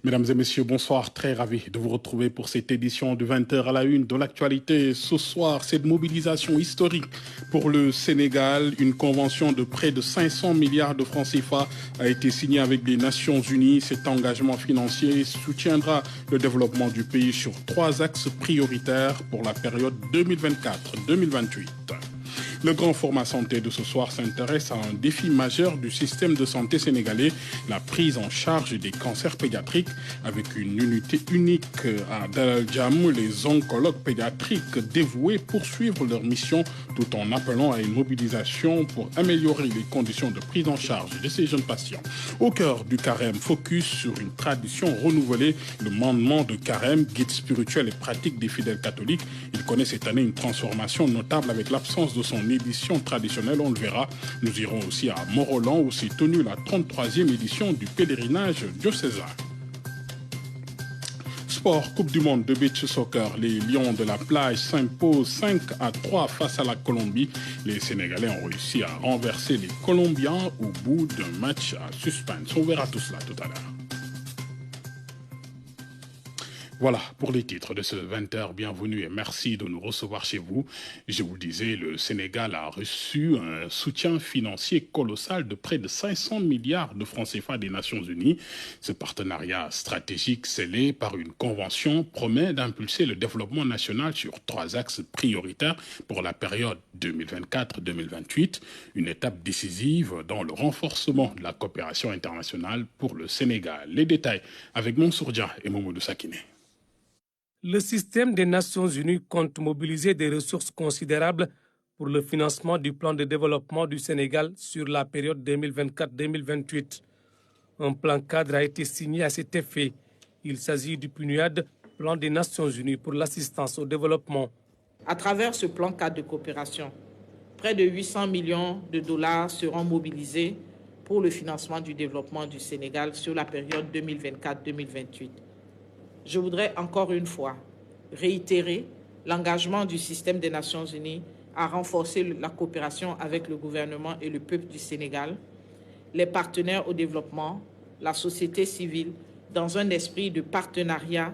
Mesdames et messieurs, bonsoir. Très ravi de vous retrouver pour cette édition de 20h à la une de l'actualité. Ce soir, cette mobilisation historique pour le Sénégal. Une convention de près de 500 milliards de francs CFA a été signée avec les Nations Unies. Cet engagement financier soutiendra le développement du pays sur 3 axes prioritaires pour la période 2024-2028. Le grand format santé de ce soir s'intéresse à un défi majeur du système de santé sénégalais, la prise en charge des cancers pédiatriques. Avec une unité unique à Dalal Jamm, les oncologues pédiatriques dévoués poursuivent leur mission tout en appelant à une mobilisation pour améliorer les conditions de prise en charge de ces jeunes patients. Au cœur du carême, focus sur une tradition renouvelée, le mandement de carême, guide spirituel et pratique des fidèles catholiques. Il connaît cette année une transformation notable avec l'absence de son édition traditionnelle, on le verra. Nous irons aussi à Morolan où s'est tenue la 33e édition du pèlerinage diocésain. Sport, Coupe du monde de beach soccer. Les Lions de la plage s'imposent 5-3 face à la Colombie. Les Sénégalais ont réussi à renverser les Colombiens au bout d'un match à suspense. On verra tout cela tout à l'heure. Voilà pour les titres de ce 20h. Bienvenue et merci de nous recevoir chez vous. Je vous le disais, le Sénégal a reçu un soutien financier colossal de près de 500 milliards de francs CFA des Nations Unies. Ce partenariat stratégique scellé par une convention promet d'impulser le développement national sur 3 axes prioritaires pour la période 2024-2028. Une étape décisive dans le renforcement de la coopération internationale pour le Sénégal. Les détails avec Mansour Dia et Mamoudou Sakine. Le système des Nations Unies compte mobiliser des ressources considérables pour le financement du plan de développement du Sénégal sur la période 2024-2028. Un plan cadre a été signé à cet effet. Il s'agit du PNUAD, plan des Nations Unies pour l'assistance au développement. À travers ce plan cadre de coopération, près de 800 millions de dollars seront mobilisés pour le financement du développement du Sénégal sur la période 2024-2028. Je voudrais encore une fois réitérer l'engagement du système des Nations Unies à renforcer la coopération avec le gouvernement et le peuple du Sénégal, les partenaires au développement, la société civile, dans un esprit de partenariat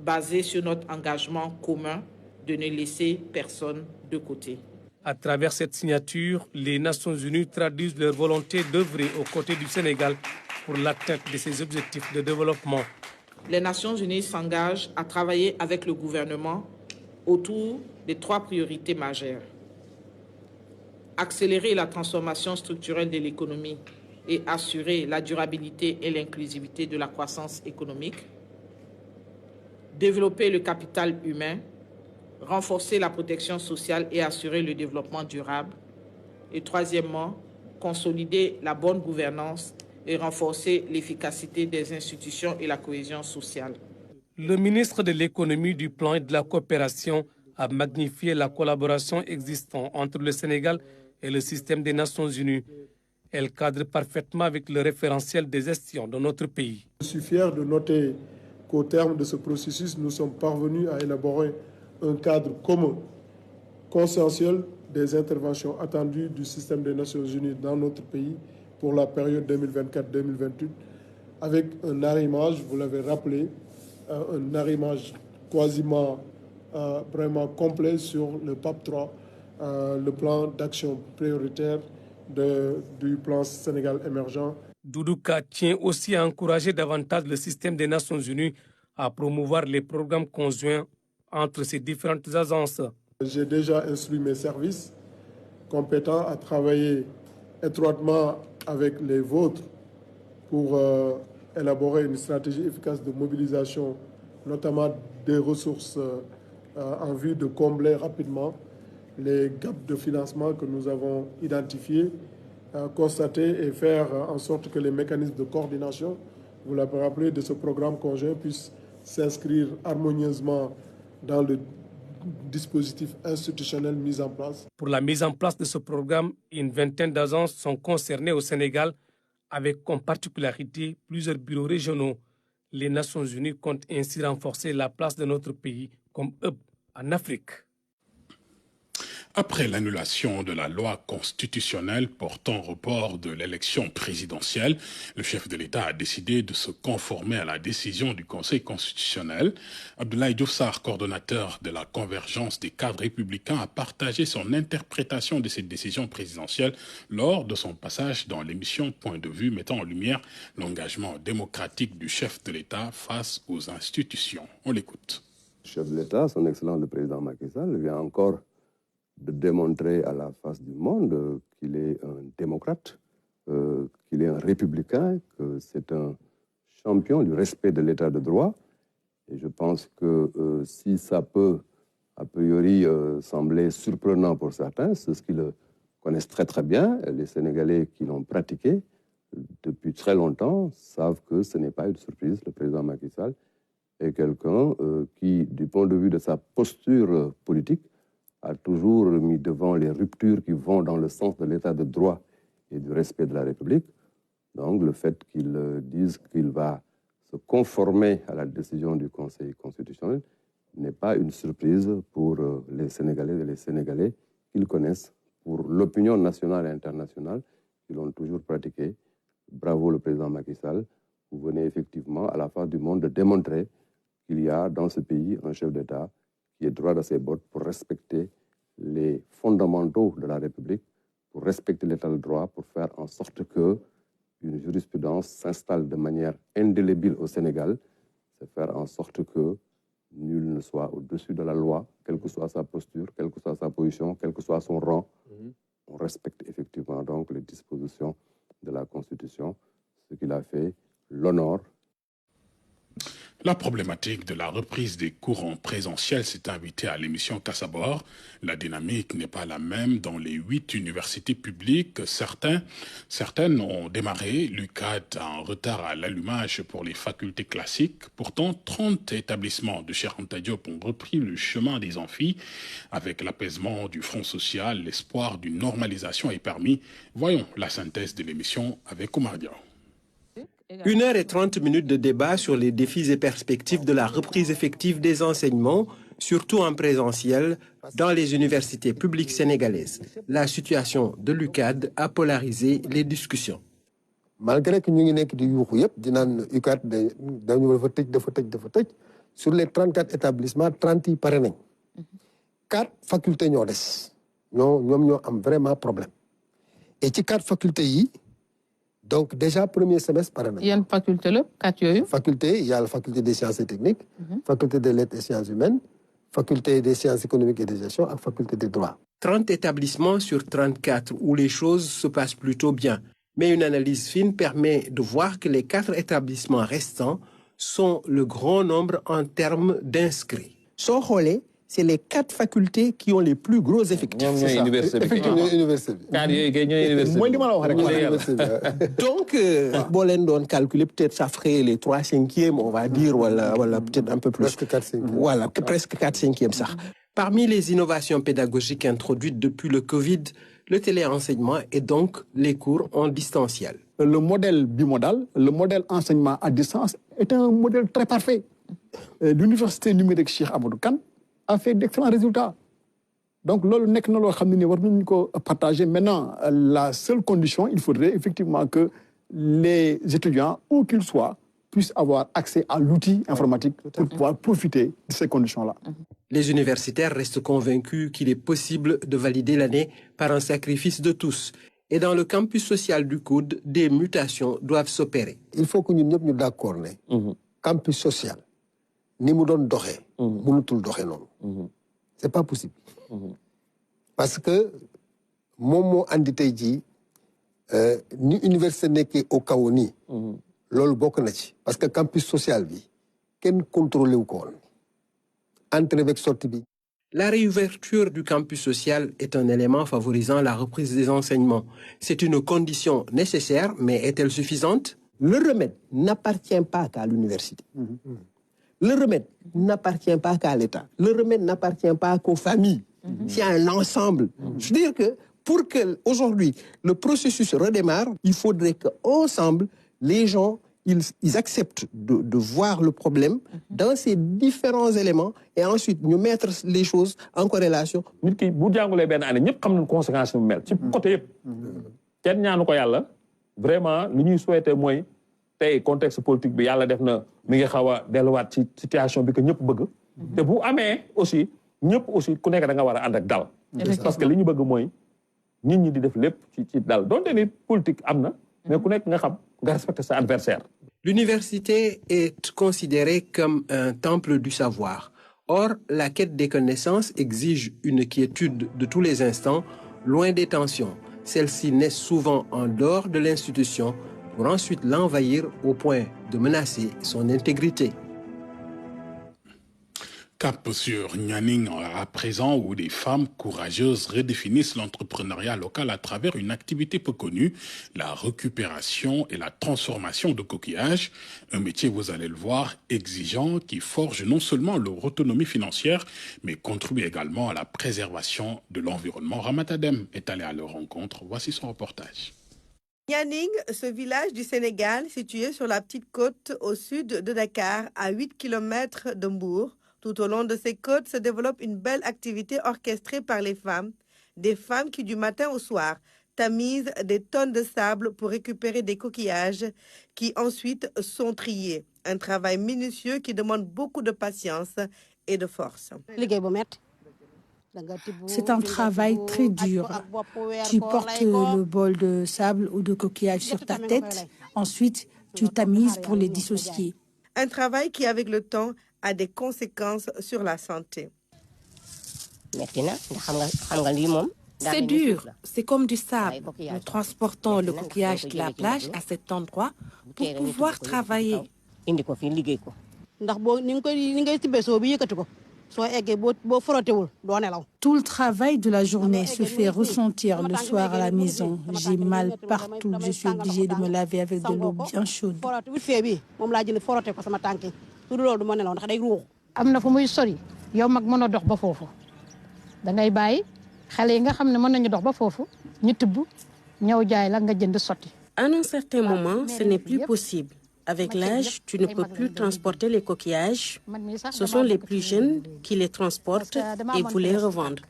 basé sur notre engagement commun de ne laisser personne de côté. À travers cette signature, les Nations Unies traduisent leur volonté d'œuvrer aux côtés du Sénégal pour l'atteinte de ses objectifs de développement. Les Nations Unies s'engagent à travailler avec le gouvernement autour des 3 priorités majeures. Accélérer la transformation structurelle de l'économie et assurer la durabilité et l'inclusivité de la croissance économique. Développer le capital humain, renforcer la protection sociale et assurer le développement durable. Et troisièmement, consolider la bonne gouvernance et renforcer l'efficacité des institutions et la cohésion sociale. Le ministre de l'économie, du plan et de la coopération a magnifié la collaboration existante entre le Sénégal et le système des Nations Unies. Elle cadre parfaitement avec le référentiel des gestions de notre pays. Je suis fier de noter qu'au terme de ce processus, nous sommes parvenus à élaborer un cadre commun, consensuel des interventions attendues du système des Nations Unies dans notre pays pour la période 2024-2028, avec un arrimage, vous l'avez rappelé, un arrimage quasiment vraiment complet sur le PAP 3, le plan d'action prioritaire du plan Sénégal émergent. Doudou Ka tient aussi à encourager davantage le système des Nations Unies à promouvoir les programmes conjoints entre ces différentes agences. J'ai déjà instruit mes services compétents à travailler étroitement avec les vôtres pour élaborer une stratégie efficace de mobilisation, notamment des ressources en vue de combler rapidement les gaps de financement que nous avons identifiés, constater et faire en sorte que les mécanismes de coordination, vous l'avez rappelé, de ce programme conjoint puissent s'inscrire harmonieusement dans le dispositif institutionnel mis en place. Pour la mise en place de ce programme, une vingtaine d'agences sont concernées au Sénégal, avec comme particularité plusieurs bureaux régionaux. Les Nations Unies comptent ainsi renforcer la place de notre pays comme hub en Afrique. Après l'annulation de la loi constitutionnelle portant report de l'élection présidentielle, le chef de l'État a décidé de se conformer à la décision du Conseil constitutionnel. Abdoulaye Diouf Sarr, coordonnateur de la convergence des cadres républicains, a partagé son interprétation de cette décision présidentielle lors de son passage dans l'émission Point de vue, mettant en lumière l'engagement démocratique du chef de l'État face aux institutions. On l'écoute. Le chef de l'État, son Excellence le président Macky Sall, vient encore de démontrer à la face du monde qu'il est un démocrate, qu'il est un républicain, que c'est un champion du respect de l'état de droit. Et je pense que si ça peut, a priori, sembler surprenant pour certains, c'est ce qui le connaissent très très bien. Les Sénégalais qui l'ont pratiqué depuis très longtemps savent que ce n'est pas une surprise. Le président Macky Sall est quelqu'un qui, du point de vue de sa posture politique, a toujours mis devant les ruptures qui vont dans le sens de l'état de droit et du respect de la République. Donc le fait qu'il dise qu'il va se conformer à la décision du Conseil constitutionnel n'est pas une surprise pour les Sénégalais et les Sénégalais qu'ils connaissent, pour l'opinion nationale et internationale qui l'ont toujours pratiqué. Bravo le président Macky Sall. Vous venez effectivement à la face du monde de démontrer qu'il y a dans ce pays un chef d'État qui est droit à ses bottes pour respecter les fondamentaux de la République, pour respecter l'état de droit, pour faire en sorte que une jurisprudence s'installe de manière indélébile au Sénégal, c'est faire en sorte que nul ne soit au-dessus de la loi, quelle que soit sa posture, quelle que soit sa position, quel que soit son rang. On respecte effectivement donc les dispositions de la Constitution, ce qu'il a fait l'honneur. La problématique de la reprise des cours en présentiel s'est invitée à l'émission Cassabord. La dynamique n'est pas la même dans les 8 universités publiques. Certaines ont démarré. L'UCAD a un retard à l'allumage pour les facultés classiques. Pourtant, 30 établissements de Cheikh Anta Diop ont repris le chemin des amphis. Avec l'apaisement du front social, l'espoir d'une normalisation est permis. Voyons la synthèse de l'émission avec Omar Diaw. 1h30 de débat sur les défis et perspectives de la reprise effective des enseignements, surtout en présentiel, dans les universités publiques sénégalaises. La situation de l'UCAD a polarisé les discussions. Malgré que nous avons UCAD, sur les 34 établissements, 30 y parrainent. 4 facultés nous ont vraiment problème. Et ces 4 facultés, donc déjà premier semestre par année. Il y a une faculté là, 4 faculté, il y a la faculté des sciences et techniques, faculté des lettres et sciences humaines, faculté des sciences économiques et de gestion et faculté des droits. 30 établissements sur 34 où les choses se passent plutôt bien. Mais une analyse fine permet de voir que les 4 établissements restants sont le grand nombre en termes d'inscrits. Sans relais, c'est les 4 facultés qui ont les plus gros effectifs. Effectivement, université. Donc, bon, on calculer peut-être ça ferait les 3/5e, on va dire, voilà peut-être un peu plus. Presque 4/5e. Voilà, presque 4/5e ça. Parmi les innovations pédagogiques introduites depuis le Covid, le téléenseignement et donc les cours en distanciel. Le modèle bimodal, le modèle enseignement à distance est un modèle très parfait. L'université numérique Cheikh Amadou Kane a fait d'excellents résultats. Donc, partager. Maintenant, la seule condition, il faudrait effectivement que les étudiants, où qu'ils soient, puissent avoir accès à l'outil informatique pour pouvoir profiter de ces conditions-là. Les universitaires restent convaincus qu'il est possible de valider l'année par un sacrifice de tous. Et dans le campus social du COUD, des mutations doivent s'opérer. Il faut que nous soyons d'accord. Campus social, ni nous donne doré, nous tout doré non. C'est pas possible. Parce que mon andité dit ni université n'est au Kaoni. Lol bokk na ci parce que campus social bi ken contrôlé wu ko won. Entrée avec sortie bi. La réouverture du campus social est un élément favorisant la reprise des enseignements. C'est une condition nécessaire, mais est-elle suffisante? Le remède n'appartient pas qu'à l'université. Le remède n'appartient pas qu'à l'État. Le remède n'appartient pas qu'aux familles. C'est un ensemble. Je veux dire que pour que aujourd'hui le processus redémarre, il faudrait qu'ensemble, les gens ils acceptent de voir le problème dans ces différents éléments et ensuite nous mettre les choses en corrélation. nit ki bu jàngulee benn année ñëpp xam nañ conséquences yu mel. ci côté yëpp. kenn ñaanu ko yàlla vraiment li ñuy souhaiter mooy tey contexte politique bi yàlla def na mi ngi xaw a delluwaat ci situation bi que ñëpp bëgg. te bu amee aussi ñëpp aussi ku nekk da nga war a ànd ak dal. parce que li ñu bëgg mooy nit ñi di def lépp ci dal donte ni politique am na mais ku nekk nga xam nga respecter sa adversaire. L'université est considérée comme un temple du savoir. Or, la quête des connaissances exige une quiétude de tous les instants, loin des tensions. Celles-ci naissent souvent en dehors de l'institution pour ensuite l'envahir au point de menacer son intégrité. Cap sur Nianing à présent, où des femmes courageuses redéfinissent l'entrepreneuriat local à travers une activité peu connue, la récupération et la transformation de coquillages. Un métier, vous allez le voir, exigeant, qui forge non seulement leur autonomie financière, mais contribue également à la préservation de l'environnement. Ramatadem est allé à leur rencontre. Voici son reportage. Nianing, ce village du Sénégal situé sur la petite côte au sud de Dakar, à 8 km de Mbour. Tout au long de ces côtes se développe une belle activité orchestrée par les femmes. Des femmes qui, du matin au soir, tamisent des tonnes de sable pour récupérer des coquillages qui ensuite sont triés. Un travail minutieux qui demande beaucoup de patience et de force. C'est un travail très dur. Tu portes le bol de sable ou de coquillage sur ta tête. Ensuite, tu tamises pour les dissocier. Un travail qui, avec le temps, a des conséquences sur la santé. C'est dur, c'est comme du sable. Nous transportons le coquillage de la plage à cet endroit pour pouvoir travailler. Tout le travail de la journée se fait ressentir le soir à la maison. J'ai mal partout, je suis obligée de me laver avec de l'eau bien chaude. À un certain moment, ce n'est plus possible. Avec l'âge, tu ne peux plus transporter les coquillages. Ce sont les plus jeunes qui les transportent et vous les revendent.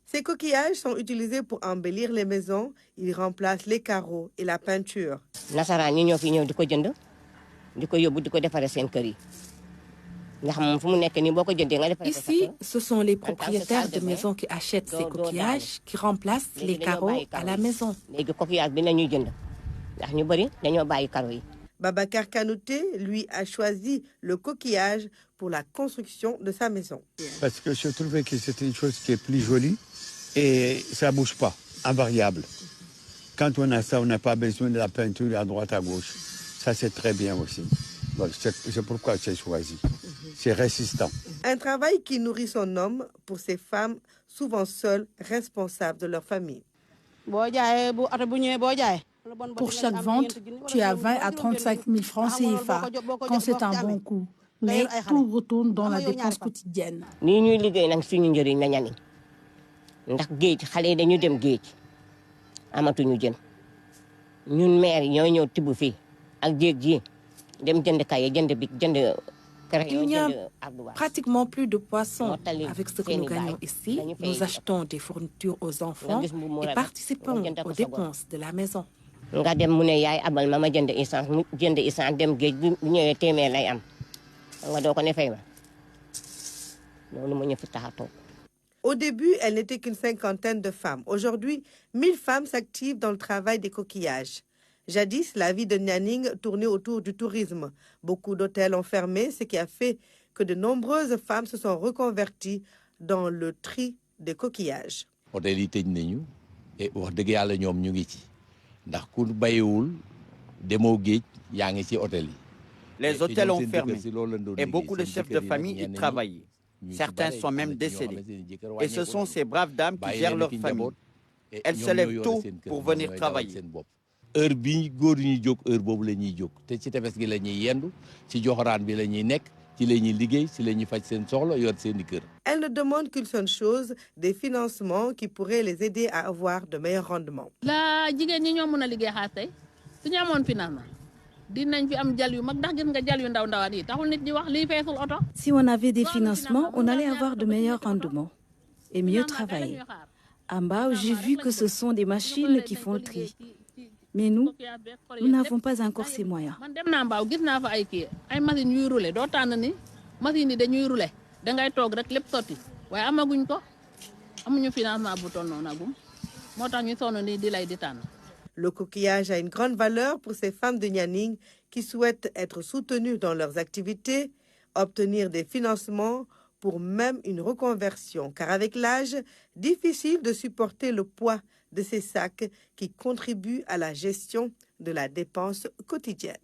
Ces coquillages sont utilisés pour embellir les maisons. Ils remplacent les carreaux et la peinture. Ici, ce sont les propriétaires de maisons qui achètent ces coquillages qui remplacent les carreaux à la maison. Babacar Kanouté, lui, a choisi le coquillage pour la construction de sa maison. Parce que je trouvais que c'était une chose qui est plus jolie et ça ne bouge pas, invariable. Quand on a ça, on n'a pas besoin de la peinture à droite, à gauche. Ça, c'est très bien aussi. Bon, c'est pourquoi j'ai choisi. C'est résistant. Un travail qui nourrit son homme pour ces femmes, souvent seules, responsables de leur famille. Pour chaque vente, tu as 20 à 35 000 francs CFA quand c'est un bon coup. Mais tout retourne dans la dépense quotidienne. Il n'y a pratiquement plus de poissons. Avec ce que nous gagnons ici, nous achetons des fournitures aux enfants et participons aux dépenses de la maison. Au début, elle n'était qu'une cinquantaine de femmes. Aujourd'hui, 1000 femmes s'activent dans le travail des coquillages. Jadis, la vie de Nianing tournait autour du tourisme. Beaucoup d'hôtels ont fermé, ce qui a fait que de nombreuses femmes se sont reconverties dans le tri des coquillages. Les hôtels ont fermé et beaucoup de chefs de famille y travaillaient. Certains sont même décédés. Et ce sont ces braves dames qui gèrent leur famille. Elles se lèvent tôt pour venir travailler. Elle ne demande qu'une seule chose, des financements qui pourraient les aider à avoir de meilleurs rendements. Si on avait des financements, on allait avoir de meilleurs rendements et mieux travailler. En bas, j'ai vu que ce sont des machines qui font le tri. Mais nous n'avons pas encore ces moyens. Le coquillage a une grande valeur pour ces femmes de Nianing qui souhaitent être soutenues dans leurs activités, obtenir des financements pour même une reconversion, car avec l'âge, difficile de supporter le poids de ces sacs qui contribuent à la gestion de la dépense quotidienne.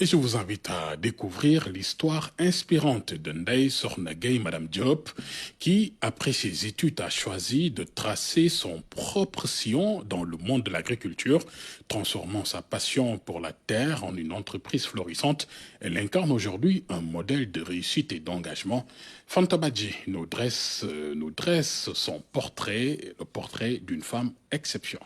Et je vous invite à découvrir l'histoire inspirante de Ndeye Sokhna Gueye, Madame Diop, qui, après ses études, a choisi de tracer son propre sillon dans le monde de l'agriculture, transformant sa passion pour la terre en une entreprise florissante. Elle incarne aujourd'hui un modèle de réussite et d'engagement. Fanta Badji nous dresse son portrait, le portrait d'une femme exception.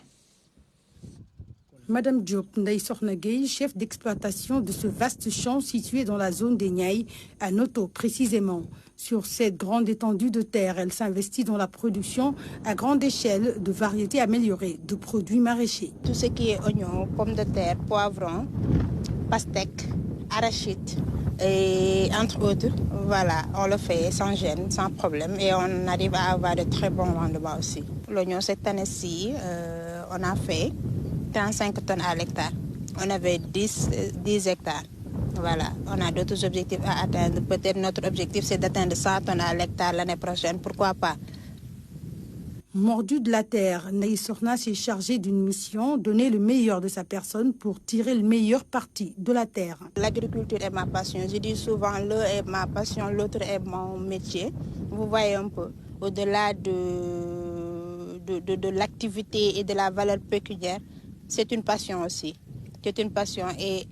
Madame Diop, Ndeye Sokhna Gueye, chef d'exploitation de ce vaste champ situé dans la zone des Niayes, à Noto précisément. Sur cette grande étendue de terre, elle s'investit dans la production à grande échelle de variétés améliorées de produits maraîchers. Tout ce qui est oignons, pommes de terre, poivrons, pastèques, arachides et entre autres, voilà, on le fait sans gêne, sans problème et on arrive à avoir de très bons rendements aussi. L'oignon cette année-ci, on a fait 35 tonnes à l'hectare. On avait 10 hectares. Voilà, on a d'autres objectifs à atteindre. Peut-être notre objectif, c'est d'atteindre 100 tonnes à l'hectare l'année prochaine. Pourquoi pas? Mordue de la terre, Ndeye Sokhna s'est chargée d'une mission, donner le meilleur de sa personne pour tirer le meilleur parti de la terre. L'agriculture est ma passion. Je dis souvent, l'un est ma passion, l'autre est mon métier. Vous voyez un peu, au-delà de l'activité et de la valeur pécuniaire, c'est une passion aussi. C'est une passion et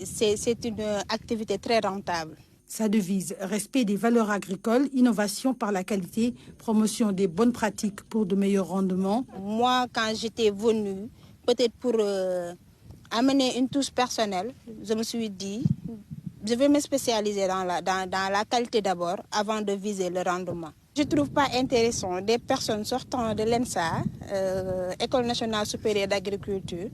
c'est une activité très rentable. Sa devise, respect des valeurs agricoles, innovation par la qualité, promotion des bonnes pratiques pour de meilleurs rendements. Moi, quand j'étais venue, peut-être pour amener une touche personnelle, je me suis dit, je vais me spécialiser dans la qualité d'abord avant de viser le rendement. Je ne trouve pas intéressant des personnes sortant de l'ENSA, École nationale supérieure d'agriculture,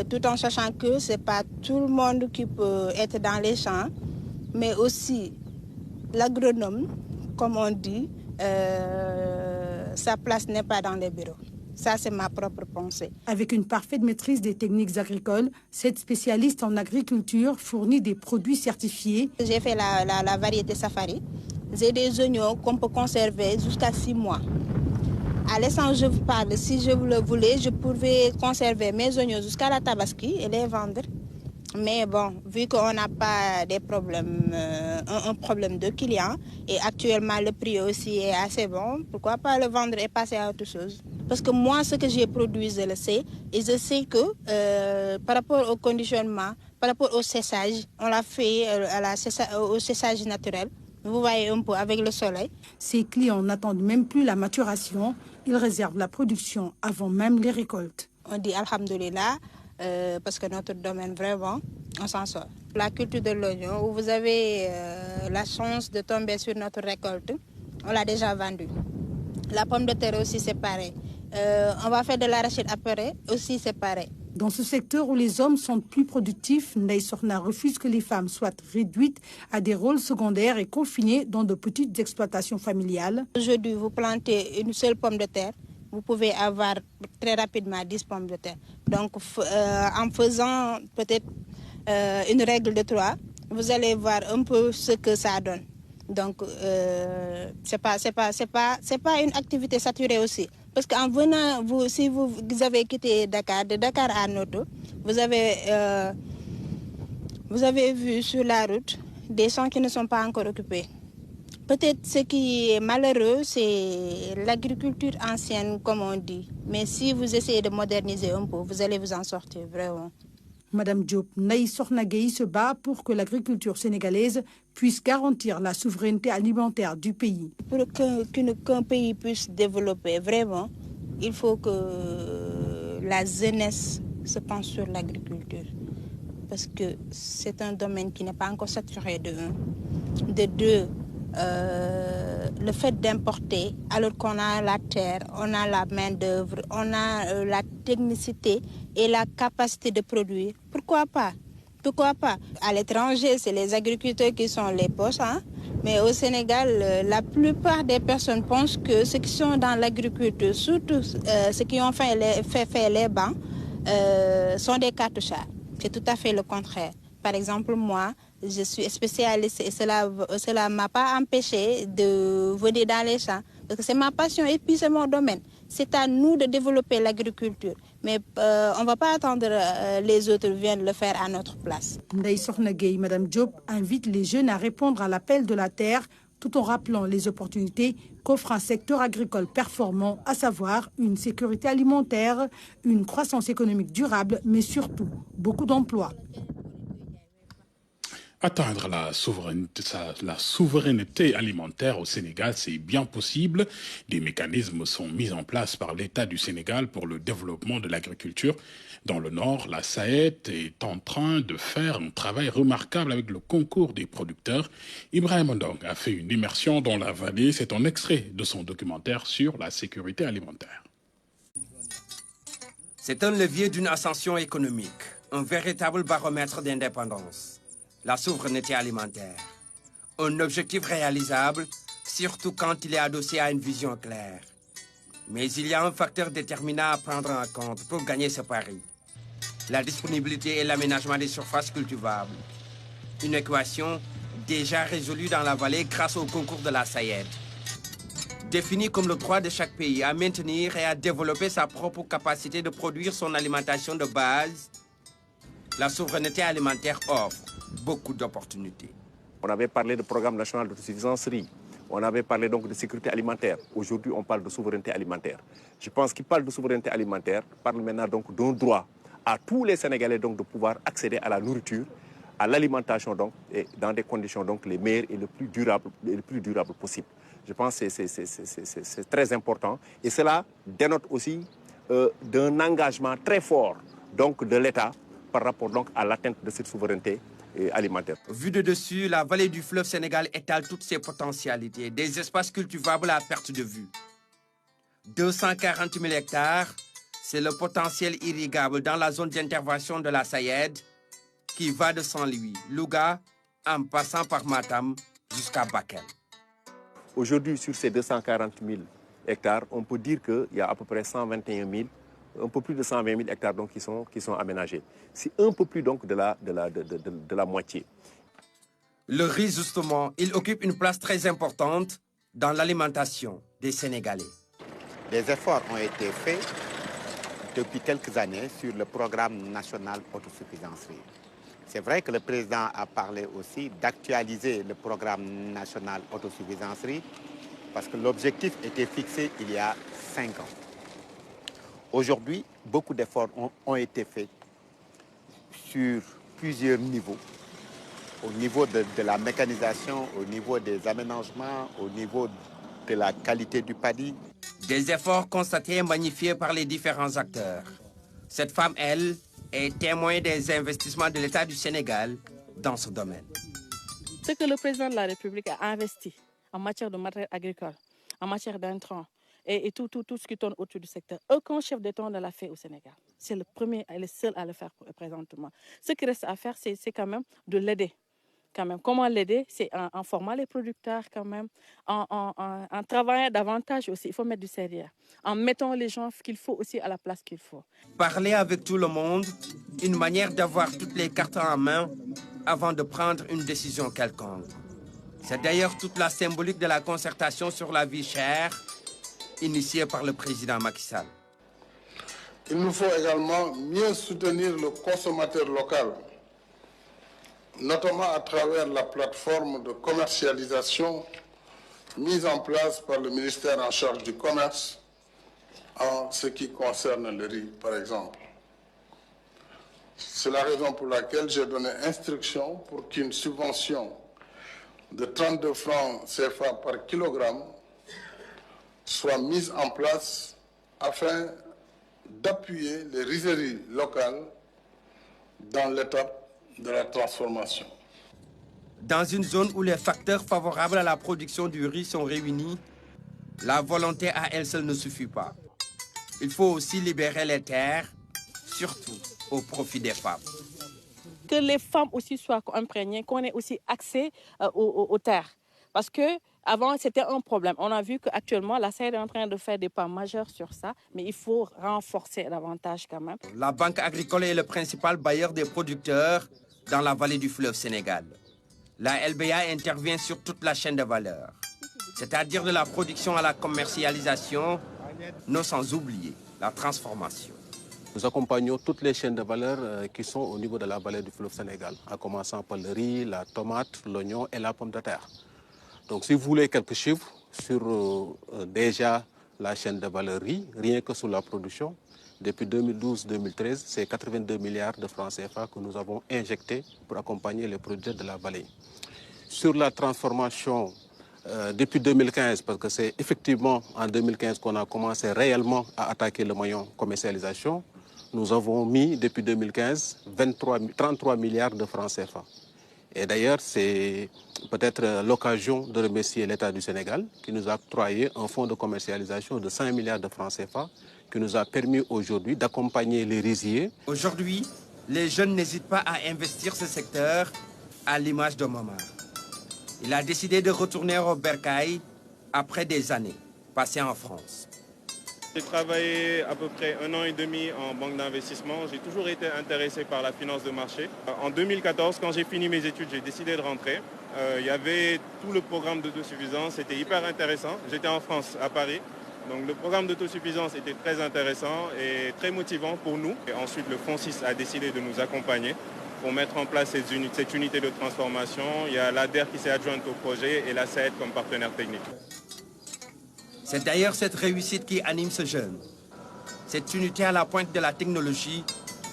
tout en sachant que ce n'est pas tout le monde qui peut être dans les champs, mais aussi l'agronome, comme on dit, sa place n'est pas dans les bureaux. Ça, c'est ma propre pensée. Avec une parfaite maîtrise des techniques agricoles, cette spécialiste en agriculture fournit des produits certifiés. J'ai fait la variété Safari. J'ai des oignons qu'on peut conserver jusqu'à 6 mois. À l'instant où je vous parle, si je le voulais, je pouvais conserver mes oignons jusqu'à la Tabaski et les vendre. Mais bon, vu qu'on n'a pas des problèmes, un problème de clients, et actuellement le prix aussi est assez bon, pourquoi pas le vendre et passer à autre chose? Parce que moi, ce que j'ai produit, je le sais, et je sais que par rapport au conditionnement, par rapport au séchage, on l'a fait au séchage naturel. Vous voyez un peu avec le soleil. Ces clients n'attendent même plus la maturation. Ils réservent la production avant même les récoltes. On dit alhamdoulilah parce que notre domaine, vraiment, on s'en sort. La culture de l'oignon, où vous avez la chance de tomber sur notre récolte, on l'a déjà vendue. La pomme de terre aussi, c'est pareil. On va faire de l'arachide après, aussi c'est pareil. Dans ce secteur où les hommes sont plus productifs, Ndeye Sokhna refuse que les femmes soient réduites à des rôles secondaires et confinées dans de petites exploitations familiales. Aujourd'hui, vous plantez une seule pomme de terre, vous pouvez avoir très rapidement 10 pommes de terre. Donc, en faisant peut-être une règle de 3, vous allez voir un peu ce que ça donne. Donc, c'est pas une activité saturée aussi. Parce qu'en venant, si vous avez quitté Dakar, de Dakar à Noto, vous avez vu sur la route des champs qui ne sont pas encore occupés. Peut-être ce qui est malheureux, c'est l'agriculture ancienne, comme on dit. Mais si vous essayez de moderniser un peu, vous allez vous en sortir, vraiment. Madame Diop Naï Sornagei se bat pour que l'agriculture sénégalaise puisse garantir la souveraineté alimentaire du pays. Pour qu'un pays puisse développer vraiment, il faut que la jeunesse se penche sur l'agriculture. Parce que c'est un domaine qui n'est pas encore saturé de un. De deux, le fait d'importer, alors qu'on a la terre, on a la main-d'œuvre, on a la technicité et la capacité de produire. Pourquoi pas? Pourquoi pas? À l'étranger, c'est les agriculteurs qui sont les poches, hein? Mais au Sénégal, la plupart des personnes pensent que ceux qui sont dans l'agriculture, surtout ceux qui ont fait les bancs, sont des cartouchards. C'est tout à fait le contraire. Par exemple, moi, je suis spécialiste et cela ne m'a pas empêché de venir dans les champs. Parce que c'est ma passion et puis c'est mon domaine. C'est à nous de développer l'agriculture. Mais on ne va pas attendre les autres viennent le faire à notre place. Ndaï Sornagei, Madame Diop invite les jeunes à répondre à l'appel de la terre tout en rappelant les opportunités qu'offre un secteur agricole performant, à savoir une sécurité alimentaire, une croissance économique durable, mais surtout beaucoup d'emplois. Atteindre la souveraineté alimentaire au Sénégal, c'est bien possible. Des mécanismes sont mis en place par l'État du Sénégal pour le développement de l'agriculture. Dans le Nord, la SAED est en train de faire un travail remarquable avec le concours des producteurs. Ibrahim Ndong a fait une immersion dans la vallée. C'est un extrait de son documentaire sur la sécurité alimentaire. C'est un levier d'une ascension économique, un véritable baromètre d'indépendance. La souveraineté alimentaire, un objectif réalisable, surtout quand il est adossé à une vision claire. Mais il y a un facteur déterminant à prendre en compte pour gagner ce pari. La disponibilité et l'aménagement des surfaces cultivables. Une équation déjà résolue dans la vallée grâce au concours de la SAED. Définie comme le droit de chaque pays à maintenir et à développer sa propre capacité de produire son alimentation de base, la souveraineté alimentaire offre beaucoup d'opportunités. On avait parlé de programme national d'autosuffisance riz. On avait parlé donc de sécurité alimentaire. Aujourd'hui, on parle de souveraineté alimentaire. Je pense qu'il parle de souveraineté alimentaire, parle maintenant donc d'un droit à tous les Sénégalais donc de pouvoir accéder à la nourriture, à l'alimentation donc, et dans des conditions donc les meilleures et les plus durables possibles. Je pense que c'est très important et cela dénote aussi d'un engagement très fort donc de l'État par rapport donc à l'atteinte de cette souveraineté alimentaire. Vu de dessus, la vallée du fleuve Sénégal étale toutes ses potentialités, des espaces cultivables à perte de vue. 240 000 hectares, c'est le potentiel irrigable dans la zone d'intervention de la SAED qui va de Saint-Louis, Louga, en passant par Matam jusqu'à Bakel. Aujourd'hui, sur ces 240 000 hectares, on peut dire qu'il y a à peu près 121 000, un peu plus de 120 000 hectares donc, qui sont aménagés. C'est un peu plus donc de la moitié. Le riz, justement, il occupe une place très importante dans l'alimentation des Sénégalais. Des efforts ont été faits depuis quelques années sur le programme national autosuffisance riz. C'est vrai que le président a parlé aussi d'actualiser le programme national autosuffisance riz parce que l'objectif était fixé il y a 5 ans. Aujourd'hui, beaucoup d'efforts ont été faits sur plusieurs niveaux. Au niveau de la mécanisation, au niveau des aménagements, au niveau de la qualité du paddy. Des efforts constatés et magnifiés par les différents acteurs. Cette femme, elle, est témoin des investissements de l'État du Sénégal dans ce domaine. Ce que le président de la République a investi en matière de matériel agricole, en matière d'intrants, et tout ce qui tourne autour du secteur. Aucun chef d'État ne l'a fait au Sénégal. C'est le premier et le seul à le faire présentement. Ce qui reste à faire, c'est quand même de l'aider. Comment l'aider? C'est en formant les producteurs quand même, en travaillant davantage aussi. Il faut mettre du sérieux. En mettant les gens qu'il faut aussi à la place qu'il faut. Parler avec tout le monde, une manière d'avoir toutes les cartes en main avant de prendre une décision quelconque. C'est d'ailleurs toute la symbolique de la concertation sur la vie chère, initiée par le président Macky Sall. Il nous faut également mieux soutenir le consommateur local, notamment à travers la plateforme de commercialisation mise en place par le ministère en charge du commerce en ce qui concerne le riz, par exemple. C'est la raison pour laquelle j'ai donné instruction pour qu'une subvention de 32 francs CFA par kilogramme soit mise en place afin d'appuyer les rizeries locales dans l'étape de la transformation. Dans une zone où les facteurs favorables à la production du riz sont réunis, la volonté à elle seule ne suffit pas. Il faut aussi libérer les terres, surtout au profit des femmes. Que les femmes aussi soient imprégnées, qu'on ait aussi accès aux terres. Parce qu'avant, c'était un problème. On a vu qu'actuellement, la SAED est en train de faire des pas majeurs sur ça, mais il faut renforcer davantage quand même. La Banque agricole est le principal bailleur des producteurs dans la vallée du fleuve Sénégal. La LBA intervient sur toute la chaîne de valeur, c'est-à-dire de la production à la commercialisation, non sans oublier la transformation. Nous accompagnons toutes les chaînes de valeur qui sont au niveau de la vallée du fleuve Sénégal, en commençant par le riz, la tomate, l'oignon et la pomme de terre. Donc si vous voulez quelques chiffres sur déjà la chaîne de valeur riz, rien que sur la production, depuis 2012-2013, c'est 82 milliards de francs CFA que nous avons injectés pour accompagner les producteurs de la vallée. Sur la transformation, depuis 2015, parce que c'est effectivement en 2015 qu'on a commencé réellement à attaquer le maillon commercialisation, nous avons mis depuis 2015 33 milliards de francs CFA. Et d'ailleurs, c'est peut-être l'occasion de remercier l'État du Sénégal qui nous a octroyé un fonds de commercialisation de 5 milliards de francs CFA qui nous a permis aujourd'hui d'accompagner les riziers. Aujourd'hui, les jeunes n'hésitent pas à investir ce secteur à l'image de Momar. Il a décidé de retourner au Bercail après des années passées en France. J'ai travaillé à peu près 1 an et demi en banque d'investissement. J'ai toujours été intéressé par la finance de marché. En 2014, quand j'ai fini mes études, j'ai décidé de rentrer. Il y avait tout le programme d'autosuffisance, c'était hyper intéressant. J'étais en France, à Paris. Donc le programme d'autosuffisance était très intéressant et très motivant pour nous. Et ensuite, le Fonds 6 a décidé de nous accompagner pour mettre en place cette unité de transformation. Il y a l'ADER qui s'est adjointe au projet et la SAED comme partenaire technique. C'est d'ailleurs cette réussite qui anime ce jeune. Cette unité à la pointe de la technologie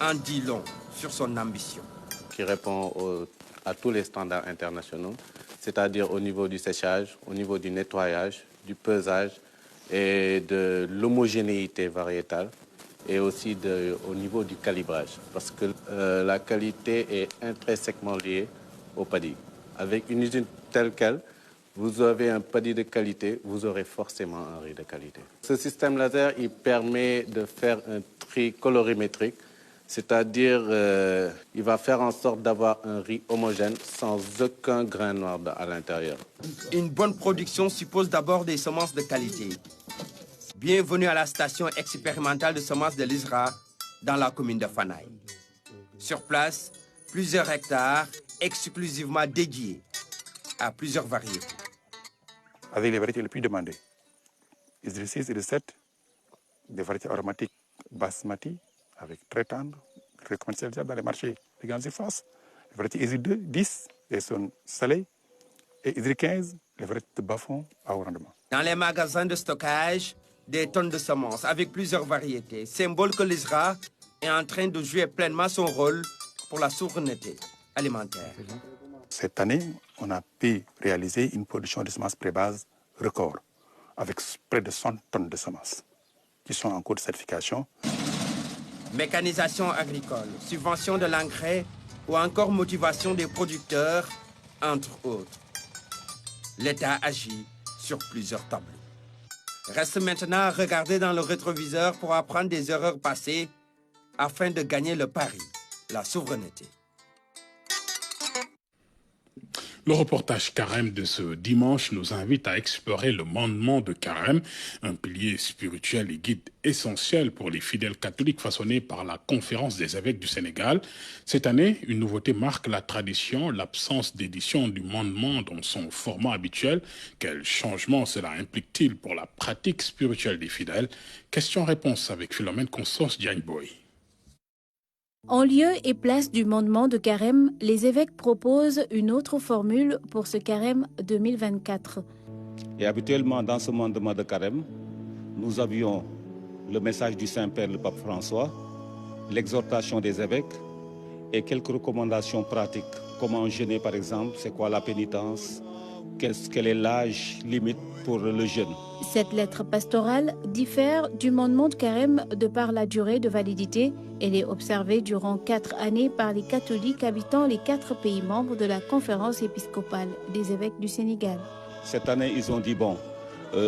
en dit long sur son ambition. Qui répond à tous les standards internationaux, c'est-à-dire au niveau du séchage, au niveau du nettoyage, du pesage et de l'homogénéité variétale et aussi au niveau du calibrage. Parce que la qualité est intrinsèquement liée au paddy. Avec une usine telle qu'elle, vous avez un paddy de qualité, vous aurez forcément un riz de qualité. Ce système laser, il permet de faire un tri colorimétrique, c'est-à-dire il va faire en sorte d'avoir un riz homogène sans aucun grain noir à l'intérieur. Une bonne production suppose d'abord des semences de qualité. Bienvenue à la station expérimentale de semences de l'ISRA dans la commune de Fanaï. Sur place, plusieurs hectares exclusivement dédiés à plusieurs variétés. Avec les variétés les plus demandées, ISRI 6 et ISRI 7, des variétés aromatiques basmati, avec très tendre, très commercialisables dans les marchés des grandes surfaces. Les variétés ISRI 2, 10, les zones salées, et ISRI 15, les variétés de bas-fond à haut rendement. Dans les magasins de stockage, des tonnes de semences avec plusieurs variétés, symbole que l'ISRA est en train de jouer pleinement son rôle pour la souveraineté alimentaire. Cette année, on a pu réaliser une production de semences pré-base record, avec près de 100 tonnes de semences qui sont en cours de certification. Mécanisation agricole, subvention de l'engrais ou encore motivation des producteurs, entre autres. L'État agit sur plusieurs tableaux. Reste maintenant à regarder dans le rétroviseur pour apprendre des erreurs passées afin de gagner le pari, la souveraineté. Le reportage Carême de ce dimanche nous invite à explorer le mandement de Carême, un pilier spirituel et guide essentiel pour les fidèles catholiques façonné par la Conférence des évêques du Sénégal. Cette année, une nouveauté marque la tradition, l'absence d'édition du mandement dans son format habituel. Quel changement cela implique-t-il pour la pratique spirituelle des fidèles? Question-réponse avec Philomène Constance Diagne-Boy. En lieu et place du mandement de Carême, les évêques proposent une autre formule pour ce Carême 2024. Et habituellement, dans ce mandement de Carême, nous avions le message du Saint-Père, le pape François, l'exhortation des évêques et quelques recommandations pratiques. Comment jeûner par exemple, c'est quoi la pénitence, quel est l'âge limite pour le jeûne. Cette lettre pastorale diffère du mandement de carême de par la durée de validité. Elle est observée durant 4 années par les catholiques habitant les 4 pays membres de la conférence épiscopale des évêques du Sénégal. Cette année, ils ont dit, bon,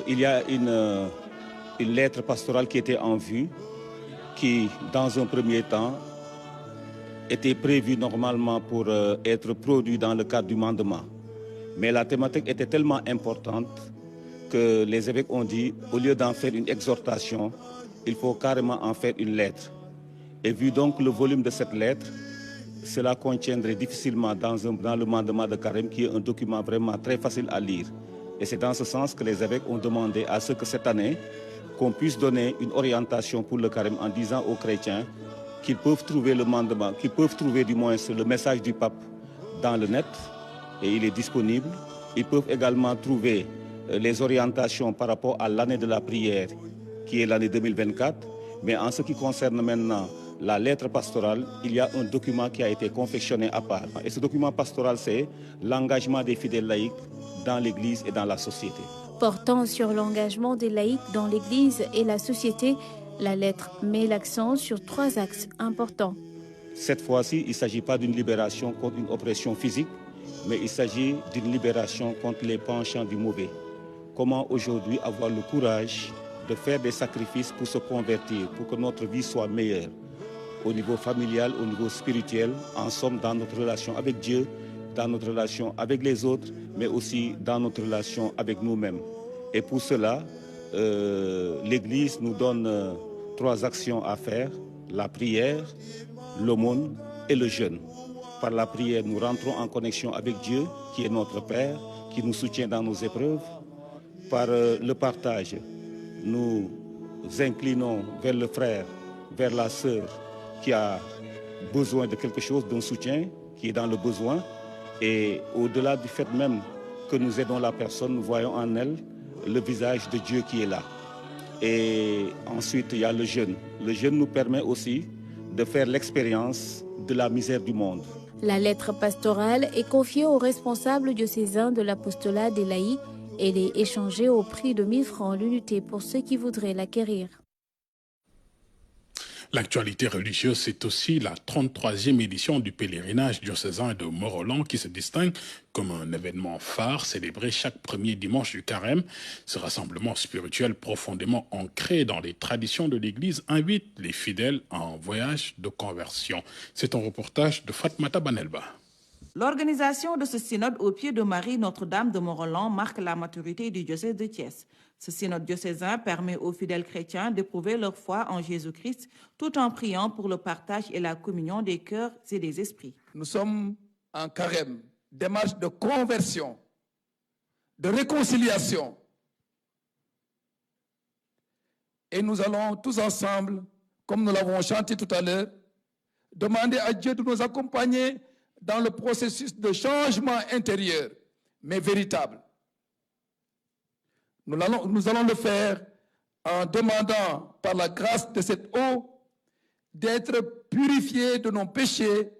il y a une lettre pastorale qui était en vue, qui, dans un premier temps, était prévue normalement pour être produite dans le cadre du mandement. Mais la thématique était tellement importante que les évêques ont dit, au lieu d'en faire une exhortation, il faut carrément en faire une lettre. Et vu donc le volume de cette lettre, cela contiendrait difficilement dans le mandement de carême, qui est un document vraiment très facile à lire. Et c'est dans ce sens que les évêques ont demandé à ce que cette année, qu'on puisse donner une orientation pour le carême en disant aux chrétiens qu'ils peuvent trouver le mandement, qu'ils peuvent trouver du moins le message du pape dans le net, et il est disponible. Ils peuvent également trouver les orientations par rapport à l'année de la prière, qui est l'année 2024. Mais en ce qui concerne maintenant la lettre pastorale, il y a un document qui a été confectionné à part. Et ce document pastoral, c'est l'engagement des fidèles laïcs dans l'Église et dans la société. Portant sur l'engagement des laïcs dans l'Église et la société, la lettre met l'accent sur 3 axes importants. Cette fois-ci, il ne s'agit pas d'une libération contre une oppression physique, mais il s'agit d'une libération contre les penchants du mauvais. Comment aujourd'hui avoir le courage de faire des sacrifices pour se convertir, pour que notre vie soit meilleure, au niveau familial, au niveau spirituel, en somme dans notre relation avec Dieu, dans notre relation avec les autres, mais aussi dans notre relation avec nous-mêmes. Et pour cela, l'Église nous donne 3 actions à faire, la prière, l'aumône et le jeûne. Par la prière, nous rentrons en connexion avec Dieu, qui est notre Père, qui nous soutient dans nos épreuves. Par le partage, nous inclinons vers le frère, vers la sœur qui a besoin de quelque chose, d'un soutien, qui est dans le besoin. Et au-delà du fait même que nous aidons la personne, nous voyons en elle le visage de Dieu qui est là. Et ensuite, il y a le jeûne. Le jeûne nous permet aussi de faire l'expérience de la misère du monde. La lettre pastorale est confiée aux responsables diocésains de l'apostolat des laïcs. Elle est échangée au prix de 1000 francs l'unité pour ceux qui voudraient l'acquérir. L'actualité religieuse, c'est aussi la 33e édition du pèlerinage diocésain de Morolan qui se distingue comme un événement phare célébré chaque premier dimanche du carême. Ce rassemblement spirituel profondément ancré dans les traditions de l'Église invite les fidèles en voyage de conversion. C'est un reportage de Fatmata Banelba. L'organisation de ce synode au pied de Marie Notre-Dame de Morolan marque la maturité du diocèse de Thiès. Ce synode diocésain permet aux fidèles chrétiens d'éprouver leur foi en Jésus-Christ tout en priant pour le partage et la communion des cœurs et des esprits. Nous sommes en carême, démarche de conversion, de réconciliation. Et nous allons tous ensemble, comme nous l'avons chanté tout à l'heure, demander à Dieu de nous accompagner dans le processus de changement intérieur, mais véritable. Nous allons le faire en demandant, par la grâce de cette eau, d'être purifiés de nos péchés,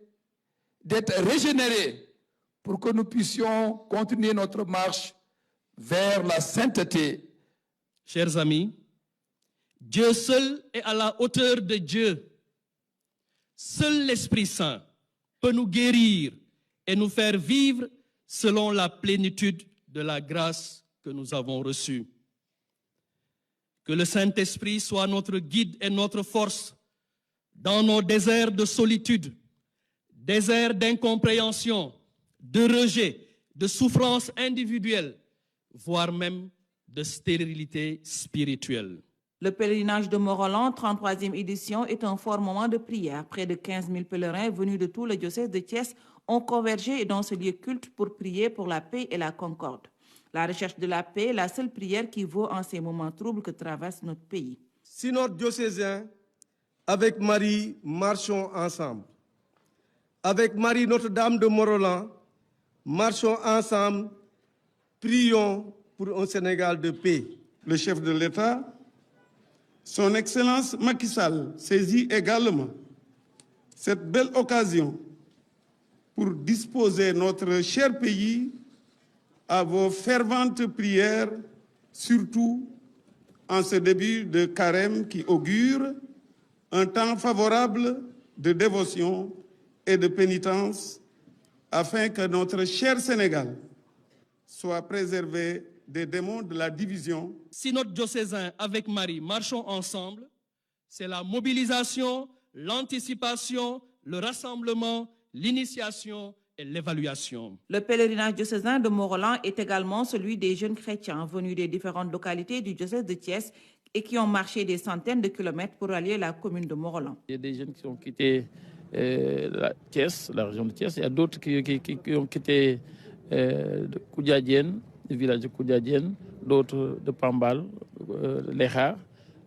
d'être régénérés, pour que nous puissions continuer notre marche vers la sainteté. Chers amis, Dieu seul est à la hauteur de Dieu. Seul l'Esprit Saint peut nous guérir et nous faire vivre selon la plénitude de la grâce que nous avons reçue. Que le Saint-Esprit soit notre guide et notre force dans nos déserts de solitude, déserts d'incompréhension, de rejet, de souffrance individuelle, voire même de stérilité spirituelle. Le pèlerinage de Morolan, 33e édition, est un fort moment de prière. Près de 15 000 pèlerins venus de tout le diocèse de Thiès ont convergé dans ce lieu culte pour prier pour la paix et la concorde. La recherche de la paix est la seule prière qui vaut en ces moments troubles que traverse notre pays. Synode diocésain, avec Marie, marchons ensemble. Avec Marie Notre-Dame de Morolan, marchons ensemble, prions pour un Sénégal de paix. Le chef de l'État, Son Excellence Macky Sall, saisit également cette belle occasion pour disposer notre cher pays à vos ferventes prières, surtout en ce début de carême qui augure un temps favorable de dévotion et de pénitence afin que notre cher Sénégal soit préservé des démons de la division. Synode diocésain avec Marie, marchons ensemble. C'est la mobilisation, l'anticipation, le rassemblement, l'initiation et l'évaluation. Le pèlerinage diocésain de Mont-Roland est également celui des jeunes chrétiens venus des différentes localités du diocèse de Thiès et qui ont marché des centaines de kilomètres pour allier la commune de Mont-Roland. Il y a des jeunes qui ont quitté la région de Thiès. Il y a d'autres qui ont quitté de Koudiadienne, le village de Koudiadienne, d'autres de Pambal, Léha,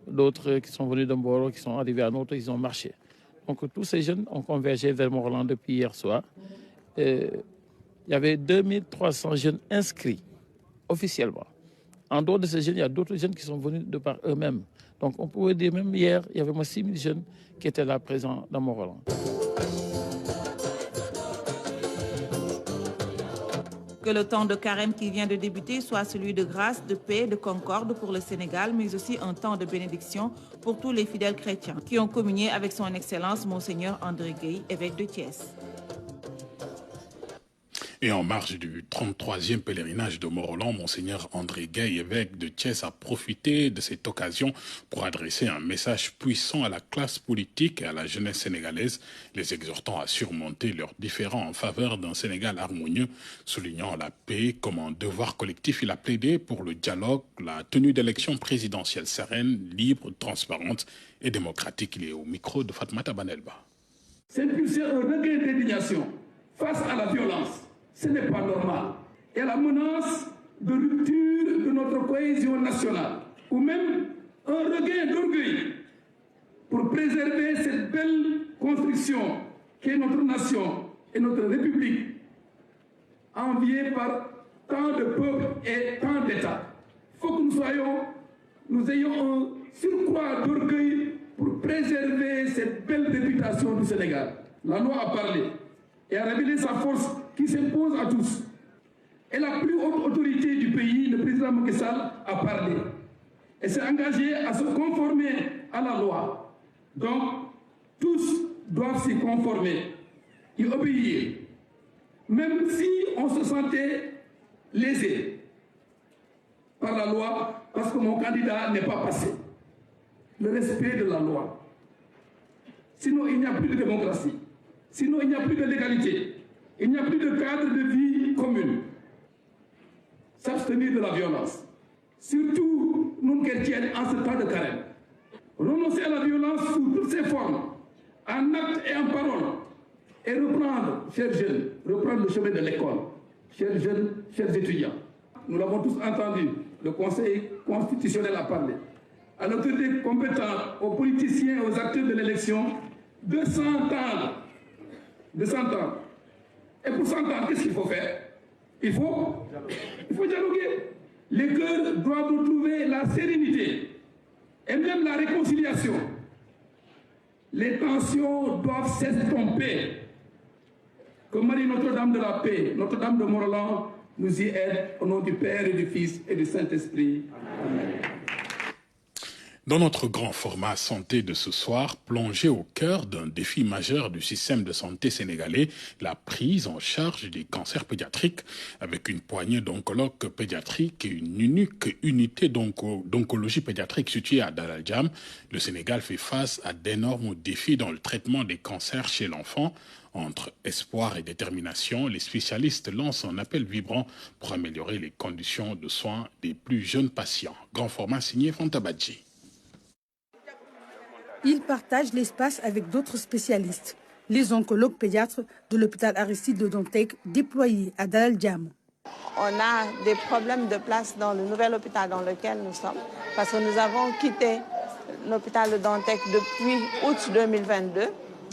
d'autres qui sont venus de Mboro, qui sont arrivés à Noto, ils ont marché. Donc tous ces jeunes ont convergé vers Mont-Roland depuis hier soir. Il y avait 2300 jeunes inscrits officiellement. En dehors de ces jeunes, il y a d'autres jeunes qui sont venus de par eux-mêmes. Donc on pouvait dire même hier, il y avait 6000 jeunes qui étaient là présents dans Mont-Roland. Que le temps de carême qui vient de débuter soit celui de grâce, de paix, de concorde pour le Sénégal, mais aussi un temps de bénédiction pour tous les fidèles chrétiens qui ont communié avec son Excellence Monseigneur André Gueye, évêque de Thiès. Et en marge du 33e pèlerinage de Mont-Roland, Monseigneur André Gueye, évêque de Thiès, a profité de cette occasion pour adresser un message puissant à la classe politique et à la jeunesse sénégalaise, les exhortant à surmonter leurs différends en faveur d'un Sénégal harmonieux, soulignant la paix comme un devoir collectif. Il a plaidé pour le dialogue, la tenue d'élections présidentielles sereines, libres, transparentes et démocratiques. Il est au micro de Fatmata Banelba. C'est impulser un regain d'indignation face à la violence. Ce n'est pas normal. Et la menace de rupture de notre cohésion nationale, ou même un regain d'orgueil pour préserver cette belle construction qu'est notre nation et notre République, enviée par tant de peuples et tant d'États. Il faut que nous ayons un surcroît d'orgueil pour préserver cette belle réputation du Sénégal. La loi a parlé et a révélé sa force qui s'impose à tous. Et la plus haute autorité du pays, le président Macky Sall, a parlé. Et s'est engagé à se conformer à la loi. Donc, tous doivent s'y conformer, y obéir. Même si on se sentait lésé par la loi, parce que mon candidat n'est pas passé. Le respect de la loi. Sinon, il n'y a plus de démocratie. Sinon, il n'y a plus de légalité. Il n'y a plus de cadre de vie commune. S'abstenir de la violence. Surtout, nous chrétiens, en ce temps de carême. Renoncer à la violence sous toutes ses formes, en actes et en paroles. Et reprendre, chers jeunes, reprendre le chemin de l'école. Chers jeunes, chers étudiants. Nous l'avons tous entendu, le Conseil constitutionnel a parlé. À l'autorité compétente, aux politiciens et aux acteurs de l'élection, de s'entendre. Et pour s'entendre, qu'est-ce qu'il faut faire? Il faut dialoguer. Les cœurs doivent retrouver la sérénité et même la réconciliation. Les tensions doivent s'estomper. Que Marie Notre-Dame de la Paix, Notre-Dame de Mont-Roland, nous y aide au nom du Père et du Fils et du Saint-Esprit. Amen. Dans notre grand format santé de ce soir, plongé au cœur d'un défi majeur du système de santé sénégalais, la prise en charge des cancers pédiatriques, avec une poignée d'oncologues pédiatriques et une unique unité d'oncologie pédiatrique située à Dar el Djam, le Sénégal fait face à d'énormes défis dans le traitement des cancers chez l'enfant. Entre espoir et détermination, les spécialistes lancent un appel vibrant pour améliorer les conditions de soins des plus jeunes patients. Grand format signé Fantabadji. Il partage l'espace avec d'autres spécialistes, les oncologues pédiatres de l'hôpital Aristide de Dantec déployés à Dar el Djam. On a des problèmes de place dans le nouvel hôpital dans lequel nous sommes, parce que nous avons quitté l'hôpital de Dantec depuis août 2022.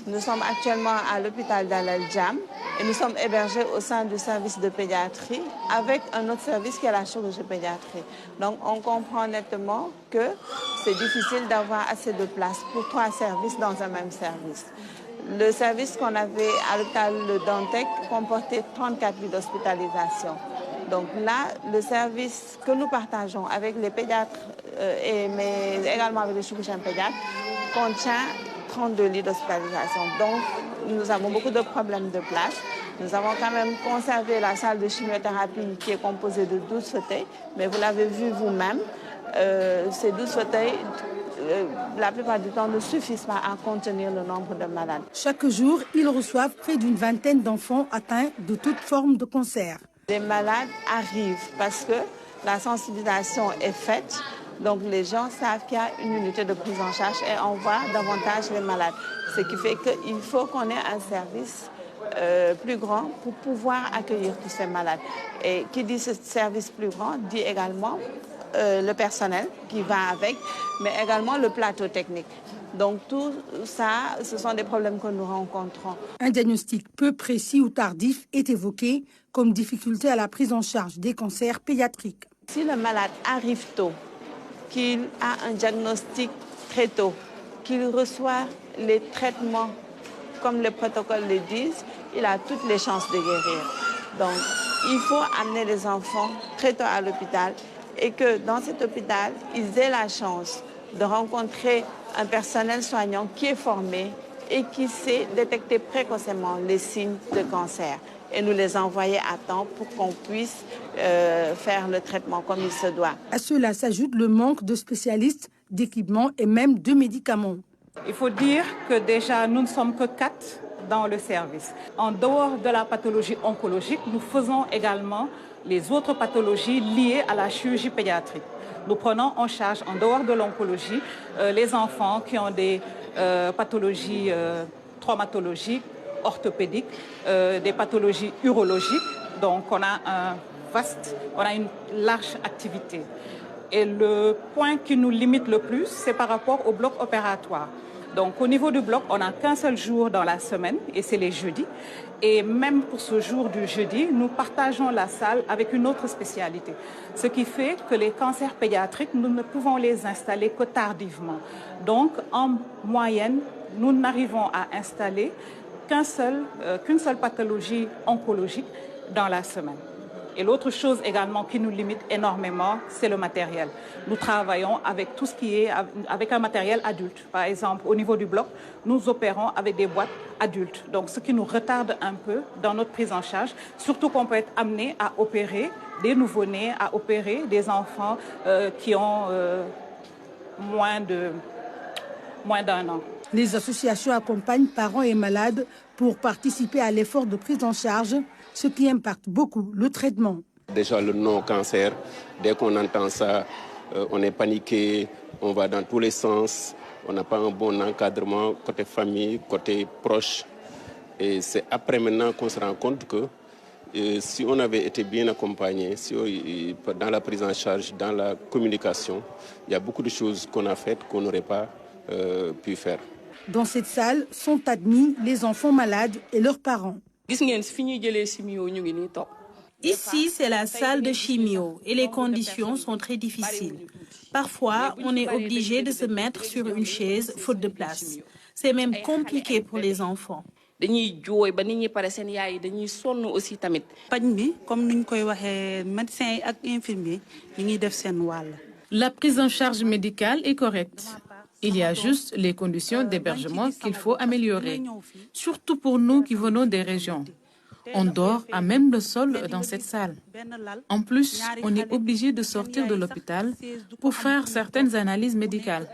Nous sommes actuellement à l'hôpital Dar el Djam et nous sommes hébergés au sein du service de pédiatrie avec un autre service qui est la chirurgie pédiatrie. Donc on comprend nettement que c'est difficile d'avoir assez de place pour 3 services dans un même service. Le service qu'on avait à l'hôpital Le Dantec comportait 34 lits d'hospitalisation. Donc là, le service que nous partageons avec les pédiatres, mais également avec les chirurgiens pédiatres, contient 32 lits d'hospitalisation. Donc nous avons beaucoup de problèmes de place. Nous avons quand même conservé la salle de chimiothérapie qui est composée de 12 fauteuils, mais vous l'avez vu vous-même, ces 12 fauteuils, la plupart du temps, ne suffisent pas à contenir le nombre de malades. Chaque jour, ils reçoivent près d'une vingtaine d'enfants atteints de toute forme de cancer. Les malades arrivent parce que la sensibilisation est faite, donc les gens savent qu'il y a une unité de prise en charge et on voit davantage les malades. Ce qui fait qu'il faut qu'on ait un service plus grand pour pouvoir accueillir tous ces malades. Et qui dit ce service plus grand dit également le personnel qui va avec, mais également le plateau technique. Donc tout ça, ce sont des problèmes que nous rencontrons. Un diagnostic peu précis ou tardif est évoqué comme difficulté à la prise en charge des cancers pédiatriques. Si le malade arrive tôt, qu'il a un diagnostic très tôt, qu'il reçoit les traitements comme les protocoles le disent, il a toutes les chances de guérir. Donc il faut amener les enfants très tôt à l'hôpital et que dans cet hôpital, ils aient la chance de rencontrer un personnel soignant qui est formé et qui sait détecter précocement les signes de cancer et nous les envoyer à temps pour qu'on puisse faire le traitement comme il se doit. À cela s'ajoute le manque de spécialistes, d'équipements et même de médicaments. Il faut dire que déjà, nous ne sommes que 4 dans le service. En dehors de la pathologie oncologique, nous faisons également les autres pathologies liées à la chirurgie pédiatrique. Nous prenons en charge, en dehors de l'oncologie, les enfants qui ont des pathologies traumatologiques, orthopédiques, des pathologies urologiques. Donc on a une large activité. Et le point qui nous limite le plus, c'est par rapport au bloc opératoire. Donc au niveau du bloc, on n'a qu'un seul jour dans la semaine et c'est les jeudis. Et même pour ce jour du jeudi, nous partageons la salle avec une autre spécialité. Ce qui fait que les cancers pédiatriques, nous ne pouvons les installer que tardivement. Donc en moyenne, nous n'arrivons à installer qu'une seule pathologie oncologique dans la semaine. Et l'autre chose également qui nous limite énormément, c'est le matériel. Nous travaillons avec tout ce qui est avec un matériel adulte. Par exemple, au niveau du bloc, nous opérons avec des boîtes adultes. Donc, ce qui nous retarde un peu dans notre prise en charge, surtout qu'on peut être amené à opérer des nouveau-nés, à opérer des enfants qui ont moins d'un an. Les associations accompagnent parents et malades pour participer à l'effort de prise en charge, ce qui impacte beaucoup le traitement. Déjà le nom cancer, dès qu'on entend ça, on est paniqué, on va dans tous les sens, on n'a pas un bon encadrement côté famille, côté proche. Et c'est après maintenant qu'on se rend compte que si on avait été bien accompagné, dans la prise en charge, dans la communication, il y a beaucoup de choses qu'on a faites qu'on n'aurait pas pu faire. Dans cette salle sont admis les enfants malades et leurs parents. Ici, c'est la salle de chimio et les conditions sont très difficiles. Parfois, on est obligé de se mettre sur une chaise faute de place. C'est même compliqué pour les enfants. La prise en charge médicale est correcte. Il y a juste les conditions d'hébergement qu'il faut améliorer, surtout pour nous qui venons des régions. On dort à même le sol dans cette salle. En plus, on est obligé de sortir de l'hôpital pour faire certaines analyses médicales.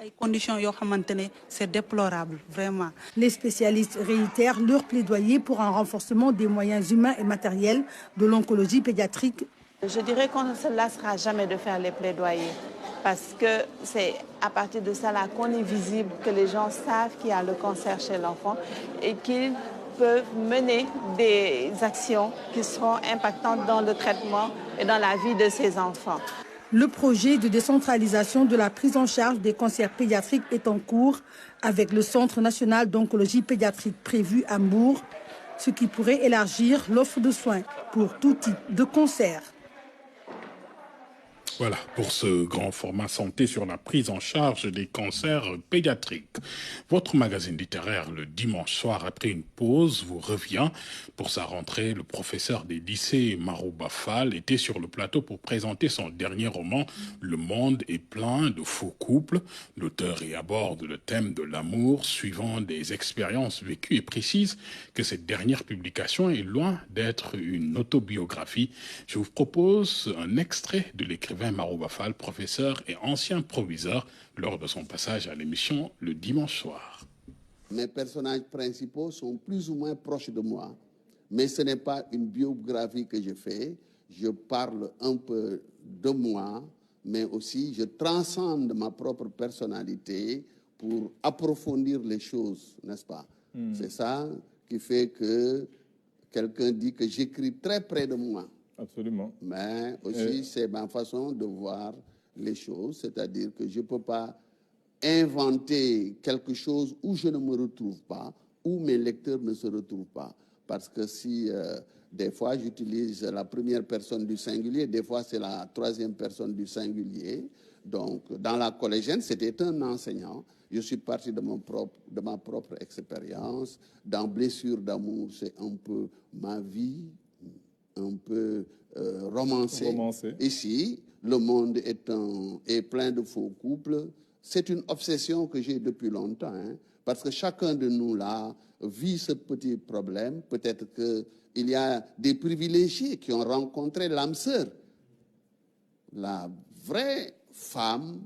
C'est déplorable, vraiment. Les spécialistes réitèrent leur plaidoyer pour un renforcement des moyens humains et matériels de l'oncologie pédiatrique. Je dirais qu'on ne se lassera jamais de faire les plaidoyers parce que c'est à partir de ça là qu'on est visible, que les gens savent qu'il y a le cancer chez l'enfant et qu'ils peuvent mener des actions qui seront impactantes dans le traitement et dans la vie de ces enfants. Le projet de décentralisation de la prise en charge des cancers pédiatriques est en cours avec le Centre national d'oncologie pédiatrique prévu à Mbour, ce qui pourrait élargir l'offre de soins pour tout type de cancer. Voilà pour ce grand format santé sur la prise en charge des cancers pédiatriques. Votre magazine littéraire le dimanche soir, après une pause, vous revient. Pour sa rentrée, le professeur des lycées Marouba Fall était sur le plateau pour présenter son dernier roman « Le monde est plein de faux couples ». L'auteur y aborde le thème de l'amour, suivant des expériences vécues et précise que cette dernière publication est loin d'être une autobiographie. Je vous propose un extrait de l'écrivain Marouba Fall, professeur et ancien proviseur, lors de son passage à l'émission le dimanche soir. Mes personnages principaux sont plus ou moins proches de moi, mais ce n'est pas une biographie que je fais. Je parle un peu de moi, mais aussi je transcende ma propre personnalité pour approfondir les choses, n'est-ce pas? C'est ça qui fait que quelqu'un dit que j'écris très près de moi. Absolument. Mais aussi, c'est ma façon de voir les choses, c'est-à-dire que je ne peux pas inventer quelque chose où je ne me retrouve pas, où mes lecteurs ne se retrouvent pas. Parce que si des fois j'utilise la première personne du singulier, des fois c'est la troisième personne du singulier. Donc, dans la collégienne, c'était un enseignant. Je suis parti de ma propre expérience. Dans Blessure d'amour, c'est un peu ma vie, un peu romancé. Ici, le monde est plein de faux couples. C'est une obsession que j'ai depuis longtemps, hein, parce que chacun de nous là vit ce petit problème. Peut-être qu'il y a des privilégiés qui ont rencontré l'âme sœur, la vraie femme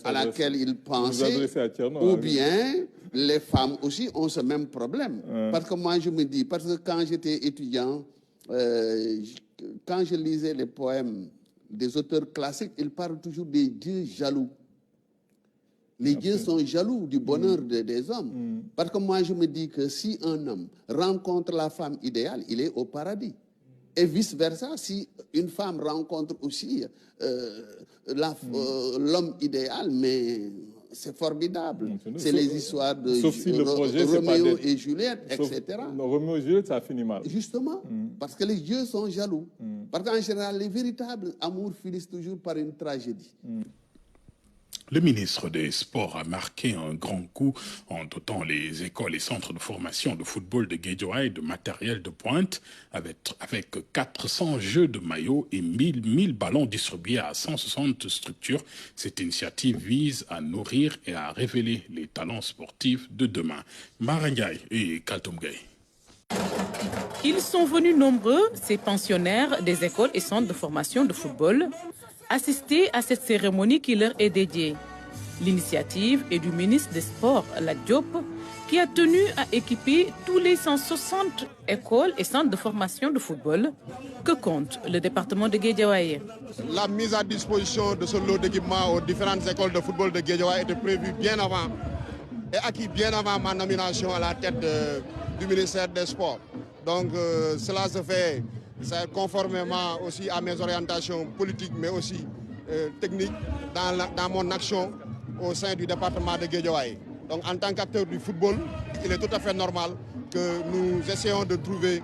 à laquelle ils pensaient, ou bien les femmes aussi ont ce même problème. Parce que moi, je me dis, parce que quand j'étais étudiant, quand je lisais les poèmes des auteurs classiques, ils parlent toujours des dieux jaloux. Les dieux sont jaloux du bonheur des hommes. Parce que moi, je me dis que si un homme rencontre la femme idéale, il est au paradis. Et vice-versa, si une femme rencontre aussi l'homme idéal, mais c'est formidable. C'est les histoires de Roméo et Juliette, etc. Roméo et Juliette, ça a fini mal. Justement, parce que les dieux sont jaloux. Parce qu'en général, les véritables amours finissent toujours par une tragédie. Le ministre des Sports a marqué un grand coup en dotant les écoles et centres de formation de football de Guédiawaye de matériel de pointe avec 400 jeux de maillots et 1000 ballons distribués à 160 structures. Cette initiative vise à nourrir et à révéler les talents sportifs de demain. Marangay et Kaltoum Gueye. Ils sont venus nombreux, ces pensionnaires des écoles et centres de formation de football, assister à cette cérémonie qui leur est dédiée. L'initiative est du ministre des Sports, Lat Diop, qui a tenu à équiper tous les 160 écoles et centres de formation de football que compte le département de Guédiawaye. La mise à disposition de ce lot d'équipements aux différentes écoles de football de Guédiawaye était prévue bien avant et acquis bien avant ma nomination à la tête du ministère des Sports. Donc cela se fait conformément aussi à mes orientations politiques, mais aussi techniques dans mon action au sein du département de Guédiawaye. Donc en tant qu'acteur du football, il est tout à fait normal que nous essayons de trouver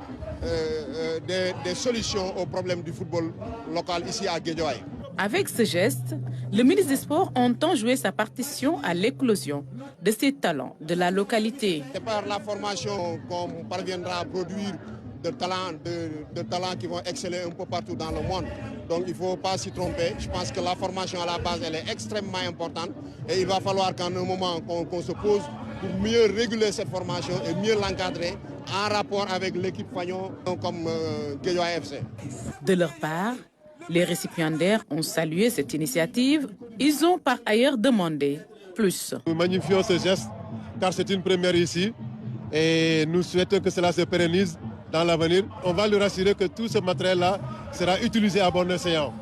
des solutions aux problèmes du football local ici à Guédiawaye. Avec ce geste, le ministre des Sports entend jouer sa partition à l'éclosion de ces talents de la localité. C'est par la formation qu'on parviendra à produire de talents qui vont exceller un peu partout dans le monde. Donc il ne faut pas s'y tromper. Je pense que la formation à la base, elle est extrêmement importante. Et il va falloir qu'en un moment qu'on se pose pour mieux réguler cette formation et mieux l'encadrer en rapport avec l'équipe Fagnon comme Guédiawaye FC. De leur part, les récipiendaires ont salué cette initiative. Ils ont par ailleurs demandé plus. Nous magnifions ce geste car c'est une première ici et nous souhaitons que cela se pérennise dans l'avenir. On va lui rassurer que tout ce matériel-là sera utilisé à bon escient.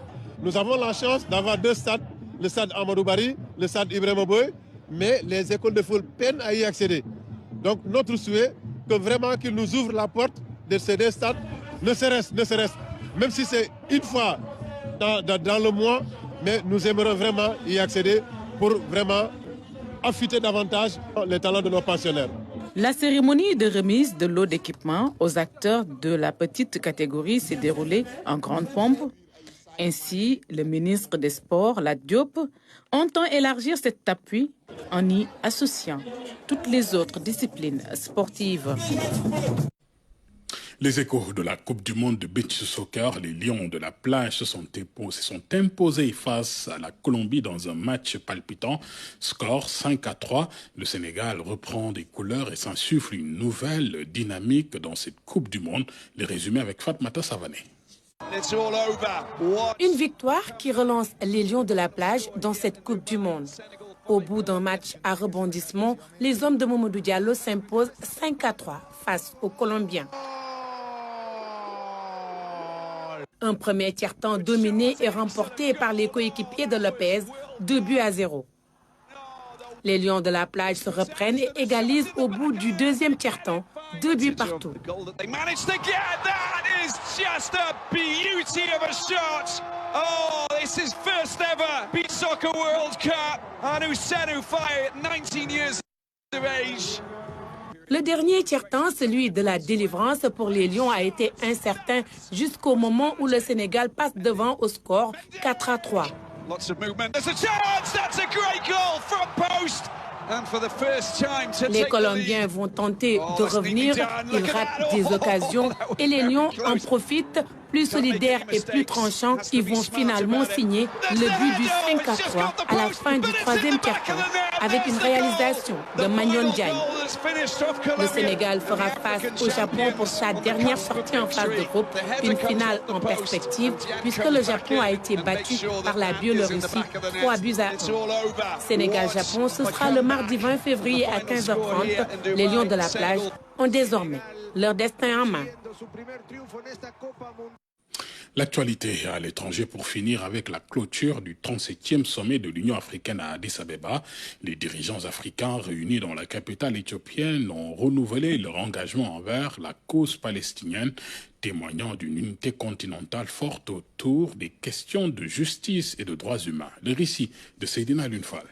Nous avons la chance d'avoir deux stades, le stade Amadou Barry, le stade Ibrahima Boye, mais les écoles de foot peinent à y accéder. Donc notre souhait, que vraiment qu'ils nous ouvrent la porte de ces deux stades, ne serait-ce, même si c'est une fois dans le mois, mais nous aimerions vraiment y accéder pour vraiment affûter davantage les talents de nos pensionnaires. La cérémonie de remise de lots d'équipement aux acteurs de la petite catégorie s'est déroulée en grande pompe. Ainsi, le ministre des Sports, Lat Diop, entend élargir cet appui en y associant toutes les autres disciplines sportives. Les échos de la Coupe du monde de beach soccer, les Lions de la plage se sont imposés face à la Colombie dans un match palpitant. Score 5-3. Le Sénégal reprend des couleurs et s'insuffle une nouvelle dynamique dans cette Coupe du monde. Les résumés avec Fatmata Savané. Une victoire qui relance les Lions de la plage dans cette Coupe du monde. Au bout d'un match à rebondissement, les hommes de Mamadou Diallo s'imposent 5-3 face aux Colombiens. Un premier tiers-temps dominé et remporté par les coéquipiers de Lopez, 2-0. Les Lions de la plage se reprennent et égalisent au bout du deuxième tiers-temps, 2 buts partout. Le dernier tiers-temps, celui de la délivrance pour les Lions, a été incertain jusqu'au moment où le Sénégal passe devant au score 4-3. Les Colombiens vont tenter de revenir, ils ratent des occasions et les Lions en profitent. Plus solidaires et plus tranchants, ils vont finalement signer le but du 5-3 à la fin du troisième quart-temps avec une réalisation de Magnon Diagne. Le Sénégal fera face au Japon pour sa dernière sortie en phase de groupe, une finale en perspective puisque le Japon a été battu par la Biélorussie 3-1. Sénégal-Japon, ce sera le mardi 20 février à 15h30. Les Lions de la plage ont désormais leur destin en main. L'actualité à l'étranger pour finir avec la clôture du 37e sommet de l'Union africaine à Addis Abeba. Les dirigeants africains réunis dans la capitale éthiopienne ont renouvelé leur engagement envers la cause palestinienne, témoignant d'une unité continentale forte autour des questions de justice et de droits humains. Le récit de Seydina Lunfal.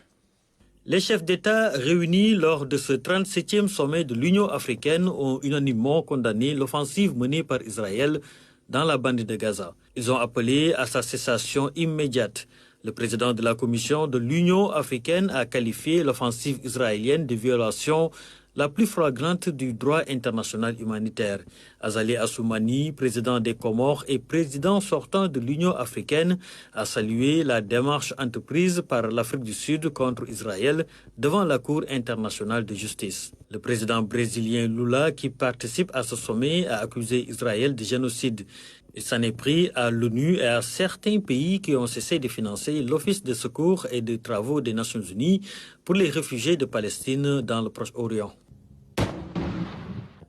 Les chefs d'État réunis lors de ce 37e sommet de l'Union africaine ont unanimement condamné l'offensive menée par Israël dans la bande de Gaza. Ils ont appelé à sa cessation immédiate. Le président de la Commission de l'Union africaine a qualifié l'offensive israélienne de violation la plus flagrante du droit international humanitaire. Azali Assoumani, président des Comores et président sortant de l'Union africaine, a salué la démarche entreprise par l'Afrique du Sud contre Israël devant la Cour internationale de justice. Le président brésilien Lula, qui participe à ce sommet, a accusé Israël de génocide. Il s'en est pris à l'ONU et à certains pays qui ont cessé de financer l'Office de secours et de travaux des Nations Unies pour les réfugiés de Palestine dans le Proche-Orient.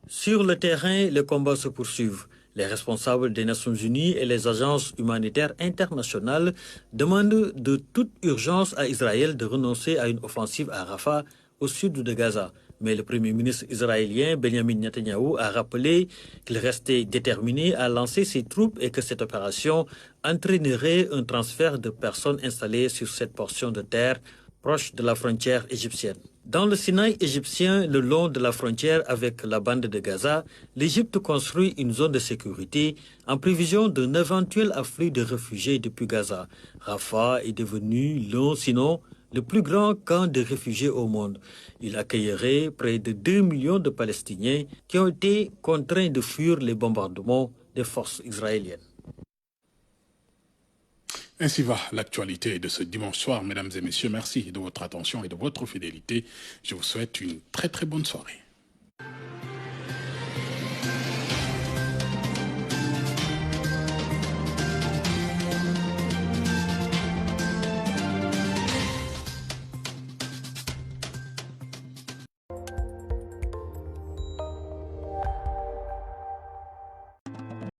Sur le terrain, les combats se poursuivent. Les responsables des Nations Unies et les agences humanitaires internationales demandent de toute urgence à Israël de renoncer à une offensive à Rafah, au sud de Gaza. Mais le Premier ministre israélien Benjamin Netanyahou a rappelé qu'il restait déterminé à lancer ses troupes et que cette opération entraînerait un transfert de personnes installées sur cette portion de terre proche de la frontière égyptienne. Dans le Sinaï égyptien, le long de la frontière avec la bande de Gaza, l'Égypte construit une zone de sécurité en prévision d'un éventuel afflux de réfugiés depuis Gaza. Rafah est devenu l'un, sinon le plus grand camp de réfugiés au monde. Il accueillerait près de 2 millions de Palestiniens qui ont été contraints de fuir les bombardements des forces israéliennes. Ainsi va l'actualité de ce dimanche soir, mesdames et messieurs. Merci de votre attention et de votre fidélité. Je vous souhaite une très très bonne soirée.